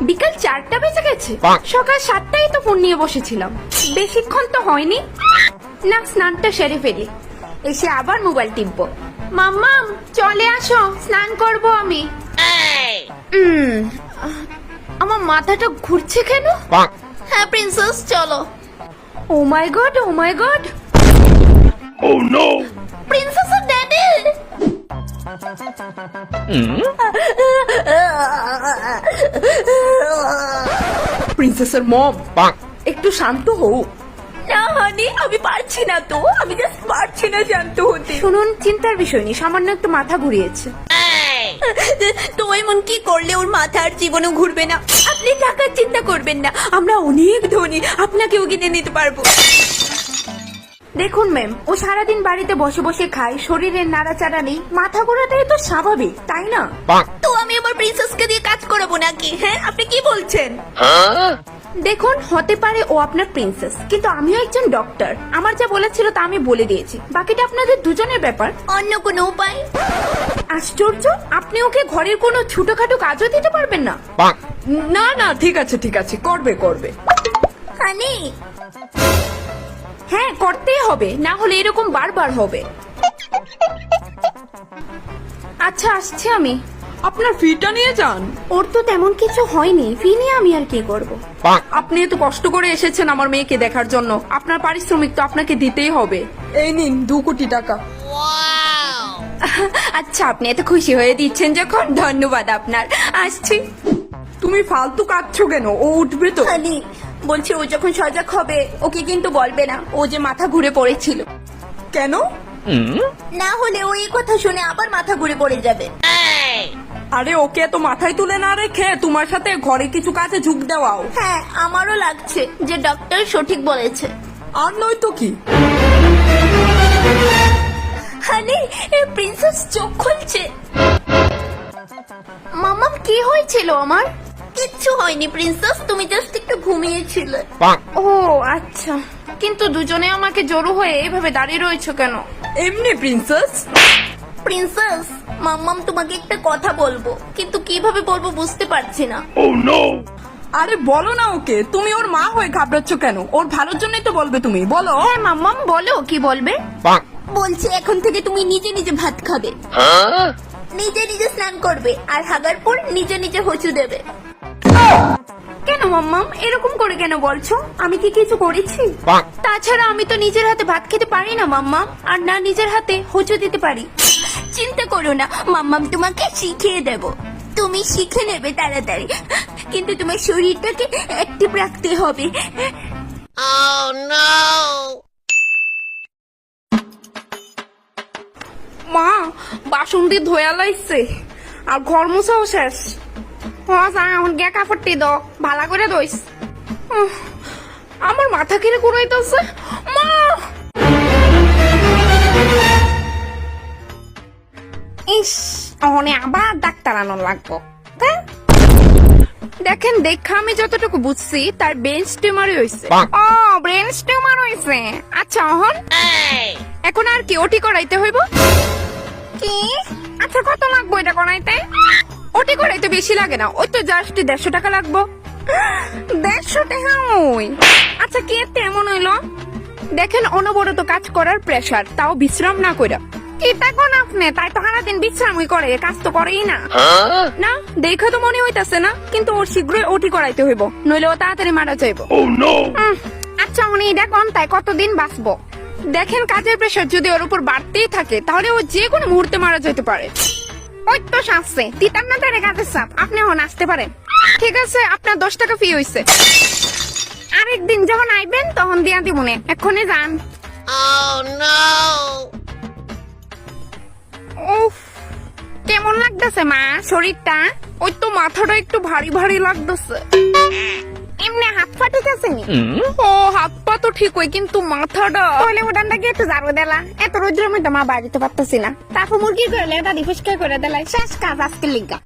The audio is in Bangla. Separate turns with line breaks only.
বিকাল 4টা বেজে গেছে, সকাল 7টায় তো ফোন নিয়ে বসেছিলাম, বেশিক্ষণ তো হয়নি। না, স্নানটা সেরে ফেলি, এসে আবার মোবাইল টিপবো। মাম্মাম চলে আসো, স্নান করব আমি। আমার মাথাটা ঘুরছে কেন?
হ্যাঁ প্রিন্সেস চলো।
ও মাই গড, ও মাই গড,
Oh no!
প্রিন্সেস আর ড্যাডি।
প্রিন্সেসের মম, একটু শান্ত হও।
না হানি, আমি পারছি না তো, আমি জাস্ট পারছি না শান্ত হতে।
শুনুন, চিন্তার বিষয় নেই, সামান্য একটু মাথা ঘুরিয়েছে।
তো এমন কি করলে ওর মাথা আর জীবনও ঘুরবে না? আপনি টাকার চিন্তা করবেন না, আমরা অনেক ধনী, আপনাকেও কিনে নিতে পারবো।
দেখুন ম্যাম, ও সারাদিন বাড়িতে বসে বসে খায়, শরীরের নাড়াচাড়া নেই, মাথা ঘোরাটাই তো স্বাভাবিক, তাই না?
তো আমি আমার প্রিন্সেসকে দিয়ে কাজ করাবো নাকি? হ্যাঁ আপনি কি বলছেন?
দেখুন, হতে পারে ও আপনার প্রিন্সেস, কিন্তু আমিও একজন ডক্টর, আমার যা বলেছিল তা আমি বলে দিয়েছি, বাকিটা আপনাদের দুজনের ব্যাপার।
অন্য কোনো উপায়?
আশ্চর্য, আপনি ওকে ঘরের কোনো ছোটখাটো কাজও দিতে পারবেন না?
না না, ঠিক আছে ঠিক আছে, করবে করবে।
হানি
হ্যাঁ, করতেই হবে, না হলে এরকম বারবার হবে। আচ্ছা, আসছি আমি।
আপনার ফিটা নিয়ে যান।
ওর তো তেমন কিছু হয়নি, ফি নিয়ে আমি আর কি করব?
আপনি এত কষ্ট করে এসেছেন আমার মেয়েকে দেখার জন্য, আপনার পারিশ্রমিক তো আপনাকে দিতেই হবে। এই নিন 2 কোটি টাকা।
আচ্ছা, আপনি এত খুশি হয়ে দিচ্ছেন যখন, ধন্যবাদ আপনার, আসছি।
তুমি ফালতু কাঁদছো কেন? ও উঠবে তো।
হানি বলছি, ও যখন সজাগ হবে ওকে কিন্তু বলবে না ও যে মাথা ঘুরে পড়েছিল।
কেন?
না হলে ও এই কথা শুনে আবার মাথা ঘুরে পড়ে যাবে।
আরে ওকে তো মাথায় তুলে না রেখে তোমার সাথে ঘরে কিছু কাজে ঝুঁক দেওয়াও।
হ্যাঁ আমারও লাগছে যে ডক্টর সঠিক বলেছে।
আর নয় তো কি।
হানি, প্রিন্সেস চোখ খুলছে।
মাম্মাম, কি হয়েছিল আমার?
কিচ্ছু হয়নি প্রিন্সেস, তুমি জাস্ট একটু ঘুমিয়েছিলে।
ও আচ্ছা, কিন্তু দুজনে আমাকে জড়ো হয়ে এভাবে দাঁড়িয়ে রয়েছে কেন?
এমনি প্রিন্সেস।
প্রিন্সেস, মাম্মাম তোমাকে একটা কথা বলবো, কিন্তু কিভাবে বলবো বুঝতে পারছি না।
Oh no!
আরে বলো না ওকে, তুমি ওর মা হয়ে ঘাবড়াচ্ছ কেন? ওর ভালোর জন্যই তো বলবে, তুমি বলো।
হ্যাঁ মাম্মাম, বলো, কি বলবে?
বলছি এখন থেকে তুমি নিজে নিজে ভাত খাবে, নিজে নিজে স্নান করবে, আর হাগার পর নিজে নিজে হচু দেবে।
কেন মাম্মাম, এরকম করে কেন বলছো? আমি কি কিছু করেছি? তাছাড়া আমি তো নিজের হাতে ভাত খেতে পারি না মাম্মাম, আর না নিজের হাতে হোঁচট দিতে পারি।
চিন্তা করো না, মাম্মাম তোমাকে শিখিয়ে দেব, তুমি শিখে নেবে তাড়াতাড়ি, কিন্তু তোমার শরীরটাকে অ্যাক্টিভ রাখতে হবে।
মা, বাসন দিয়ে ধোয়া লাইছে, আর ঘর মুছাও শেষ। এখন গিয়া কাপড়টি দাও, ভালো করে দইস। আমার মাথা কিরে ঘুরাইতেছে। মা, ইস, অনে আবার ডাক্তার আনার লাগবো। দেখেন, দেখা আমি যতটুকু বুঝছি তার ব্রেন টিউমারই হয়েছে। ও, ব্রেন টিউমার হয়েছে। আচ্ছা, এখন আর কি ওটি করাইতে হইব? কি? আচ্ছা, কত লাগবো এটা করাইতে? ওটি করাইতে বেশি লাগে না, ওই তো জাস্ট 150 টাকা লাগবো। 150 টাকা? ওই আচ্ছা, কি এতে এমন হইলো? দেখেন, অনবরত কাজ করার প্রেসার, তাও বিশ্রাম না কইরা। কি দেখুন আপনি, তাই তো সারাদিন বিশ্রামই করে, কাজ তো করেই না। না, দেখে তো মনে হইতাছে না, কিন্তু ওর শীঘ্রই ওটি করাইতে হইব, নইলে ও তাড়াতাড়ি মারা যাইব।
Oh no!
আচ্ছা, উনি দেখুন তাই কতদিন বাঁচবো। দেখেন, কাজের প্রেসার যদি ওর উপর বাড়তেই থাকে তাহলে ও যে কোনো মুহূর্তে মারা যেতে পারে। ওই তো শাসছে, তিতার না তারে কাজের চাপ, আপনি এখন আসতে পারেন। ঠিক আছে, আপনার 10 টাকা ফি হইছে। আরেকদিন যখন আইবেন তখন দিয়া দিব মনে, এক্ষুনি যান। উফ, কেমন লাগতেছে মা শরীরটা? ওই তো মাথাটা একটু ভারী ভারী লাগতেছে। এমনি হাত পা ঠিক আছে নি? ও, হাত পা তো ঠিক হয়, কিন্তু মাথাটা। তাহলে ওটানটা কি একটু ঝাড়ু দিলা? এত রোদ্রের মধ্যে মা বাড়িতে পারতেছি না, তারপর মুরগি করলে এটা রিফ্রেশ করে দিলাই, শেষ কাজ আজকে লিগা।